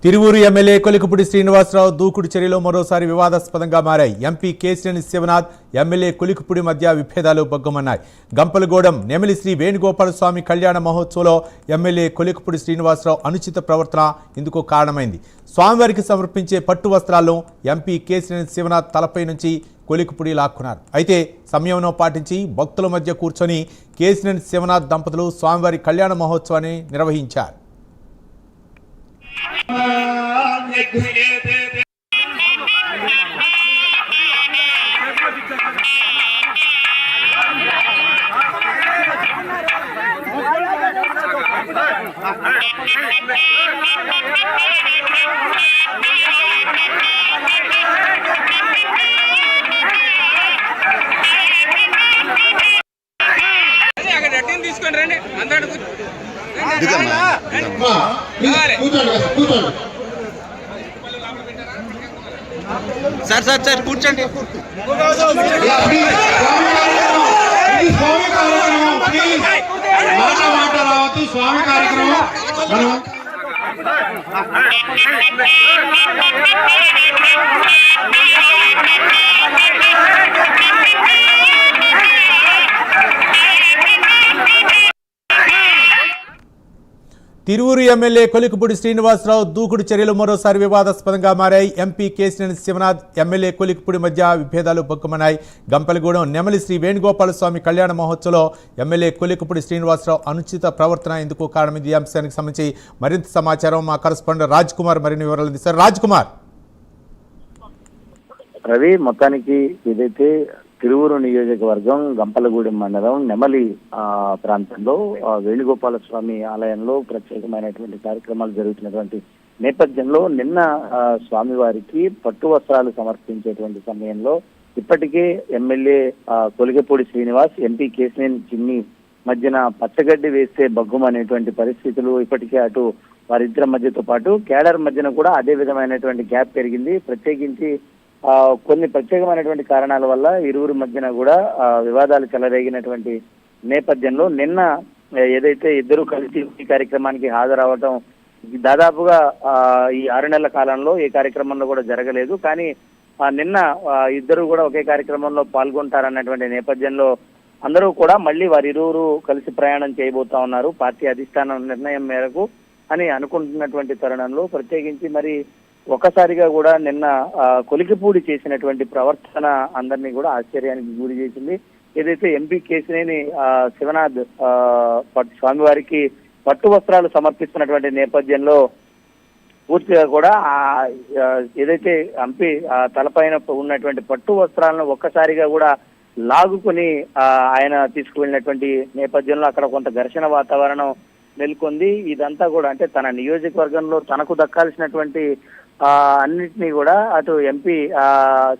Tiruvuru MLA Kolikapudi Srinivasarao దూకుడు చర్యలు మరోసారి వివాదాస్పదంగా మారాయి. ఎంపీ కేశినేని శివనాథ్, ఎమ్మెల్యే కొలికపూడి మధ్య విభేదాలు బగ్గుమన్నాయి. గంపలగూడెం నెమిలి శ్రీ వేణుగోపాల స్వామి కళ్యాణ మహోత్సవంలో ఎమ్మెల్యే కొలికపూడి శ్రీనివాసరావు అనుచిత ప్రవర్తన ఇందుకు కారణమైంది. స్వామివారికి సమర్పించే పట్టు వస్త్రాలను ఎంపీ కేశినేని శివనాథ్ తలపై నుంచి కొలికపూడి లాక్కున్నారు. అయితే సంయమనం పాటించి భక్తుల మధ్య కూర్చొని కేశినేని శివనాథ్ దంపతులు స్వామివారి కళ్యాణ మహోత్సవాన్ని నిర్వహించారు. సార్ సార్ సార్ కూర్చోండి. స్వామి కార్యక్రమం తిరువూరు ఎమ్మెల్యే కొలికపూడి శ్రీనివాసరావు దూకుడు చర్యలు మరోసారి వివాదాస్పదంగా మారాయి. ఎంపీ కేశినేని శివనాథ్, ఎమ్మెల్యే కొలికపూడి మధ్య విభేదాలు బగ్గుమన్నాయి. గంపలగూడెం నెమలి శ్రీ వేణుగోపాల స్వామి కళ్యాణ మహోత్సవంలో ఎమ్మెల్యే కొలికపూడి శ్రీనివాసరావు అనుచిత ప్రవర్తన ఇందుకు కారణమైంది. ఈ అంశానికి సంబంధించి మరింత సమాచారం మా కరెస్పాండెంట్ రాజ్ కుమార్ మరిన్ని వివరాలు అందిస్తారు. రాజ్ కుమార్. రవి, మొత్తానికి ఏదైతే తిరువూరు నియోజకవర్గం గంపలగూడెం మండలం నెమలి ప్రాంతంలో వేణుగోపాల స్వామి ఆలయంలో ప్రత్యేకమైనటువంటి కార్యక్రమాలు జరుగుతున్నటువంటి నేపథ్యంలో నిన్న స్వామివారికి పట్టు వస్త్రాలు సమర్పించేటువంటి సమయంలో ఇప్పటికే ఎమ్మెల్యే కొలికపూడి శ్రీనివాస్, ఎంపీ కేశినేని చిన్ని మధ్యన పచ్చగడ్డి వేస్తే బగ్గుమనేటువంటి పరిస్థితులు ఇప్పటికే అటు వారిద్దరి మధ్యతో పాటు కేడర్ మధ్యన కూడా అదే విధమైనటువంటి గ్యాప్ పెరిగింది. ప్రత్యేకించి కొన్ని ప్రత్యేకమైనటువంటి కారణాల వల్ల ఇరువురి మధ్యన కూడా వివాదాలు చెలరేగినటువంటి నేపథ్యంలో నిన్న ఏదైతే ఇద్దరు కలిసి ఈ కార్యక్రమానికి హాజరవటం దాదాపుగా ఈ 6 నెలల కాలంలో ఏ కార్యక్రమంలో కూడా జరగలేదు. కానీ నిన్న ఇద్దరు కూడా ఒకే కార్యక్రమంలో పాల్గొంటారన్నటువంటి నేపథ్యంలో అందరూ కూడా మళ్ళీ వారిరువురు కలిసి ప్రయాణం చేయబోతా ఉన్నారు పార్టీ అధిష్టానం నిర్ణయం మేరకు అని అనుకుంటున్నటువంటి తరుణంలో ప్రత్యేకించి మరి ఒక్కసారిగా కూడా నిన్న కొలికపూడి చేసినటువంటి ప్రవర్తన అందరినీ కూడా ఆశ్చర్యానికి గురి చేసింది. ఏదైతే ఎంపీ కేశినేని శివనాథ్ స్వామివారికి పట్టు వస్త్రాలు సమర్పిస్తున్నటువంటి నేపథ్యంలో పూర్తిగా కూడా ఏదైతే ఎంపీ తలపైన ఉన్నటువంటి పట్టు వస్త్రాలను ఒక్కసారిగా కూడా లాగుకుని ఆయన తీసుకువెళ్ళినటువంటి నేపథ్యంలో అక్కడ కొంత ఘర్షణ వాతావరణం నెలకొంది. ఇదంతా కూడా అంటే తన నియోజకవర్గంలో తనకు దక్కాల్సినటువంటి అన్నిటినీ కూడా అటు ఎంపీ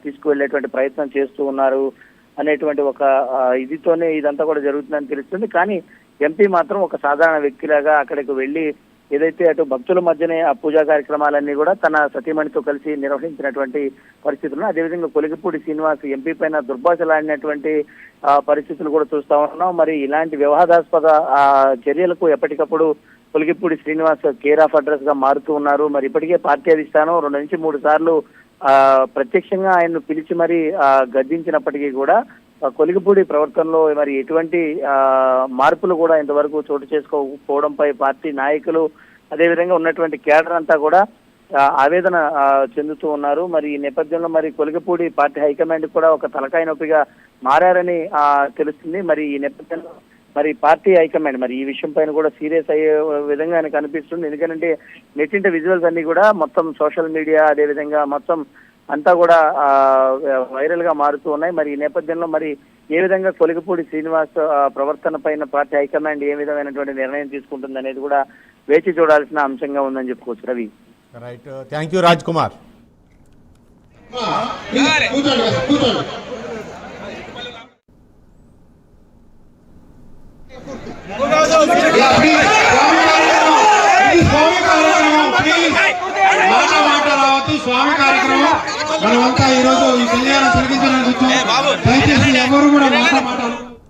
తీసుకువెళ్ళేటువంటి ప్రయత్నం చేస్తూ ఉన్నారు అనేటువంటి ఒక ఇదితోనే ఇదంతా కూడా జరుగుతుందని తెలుస్తుంది. కానీ ఎంపీ మాత్రం ఒక సాధారణ వ్యక్తిలాగా అక్కడికి వెళ్ళి ఏదైతే అటు భక్తుల మధ్యనే ఆ పూజా కార్యక్రమాలన్నీ కూడా తన సతీమణితో కలిసి నిర్వహించినటువంటి పరిస్థితులు, అదేవిధంగా కొలికపూడి శ్రీనివాస్ ఎంపీ పైన దుర్భాషలాడినటువంటి పరిస్థితులు కూడా చూస్తా ఉన్నాం. మరి ఇలాంటి వివాదాస్పద చర్యలకు ఎప్పటికప్పుడు Kolikapudi Srinivas care of address గా మారుతూ ఉన్నారు. మరి ఇప్పటికే పార్టీ అధిష్టానం 2 నుంచి 3 సార్లు ప్రత్యక్షంగా ఆయన్ను పిలిచి మరి గద్దించినప్పటికీ కూడా కొలికపూడి ప్రవర్తనలో మరి ఎటువంటి మార్పులు కూడా ఇంతవరకు చోటు చేసుకోకపోవడంపై పార్టీ నాయకులు అదేవిధంగా ఉన్నటువంటి కేడర్ అంతా కూడా ఆవేదన చెందుతూ ఉన్నారు. మరి ఈ నేపథ్యంలో మరి కొలికపూడి పార్టీ హైకమాండ్ కూడా ఒక తలకాయ నొప్పిగా మారారని తెలుస్తుంది. మరి ఈ నేపథ్యంలో మరి పార్టీ హైకమాండ్ మరి ఈ విషయం పైన కూడా సీరియస్ అయ్యే విధంగా ఆయనకు అనిపిస్తుంది. ఎందుకంటే నెట్టింట విజువల్స్ అన్ని కూడా మొత్తం సోషల్ మీడియా అదేవిధంగా మొత్తం అంతా కూడా వైరల్ గా మారుతూ ఉన్నాయి. మరి ఈ నేపథ్యంలో మరి ఏ విధంగా కొలికపూడి శ్రీనివాస్ ప్రవర్తన పైన పార్టీ హైకమాండ్ ఏ విధమైనటువంటి నిర్ణయం తీసుకుంటుంది అనేది కూడా వేచి చూడాల్సిన అంశంగా ఉందని చెప్పుకోవచ్చు. Ravi, right, thank you Raj Kumar. స్వామి కార్యక్రమం మనమంతా ఈ రోజు ఈ కళ్యాణం జరిగించడానికి వచ్చాం. దయచేసి ఎవరు కూడా మాట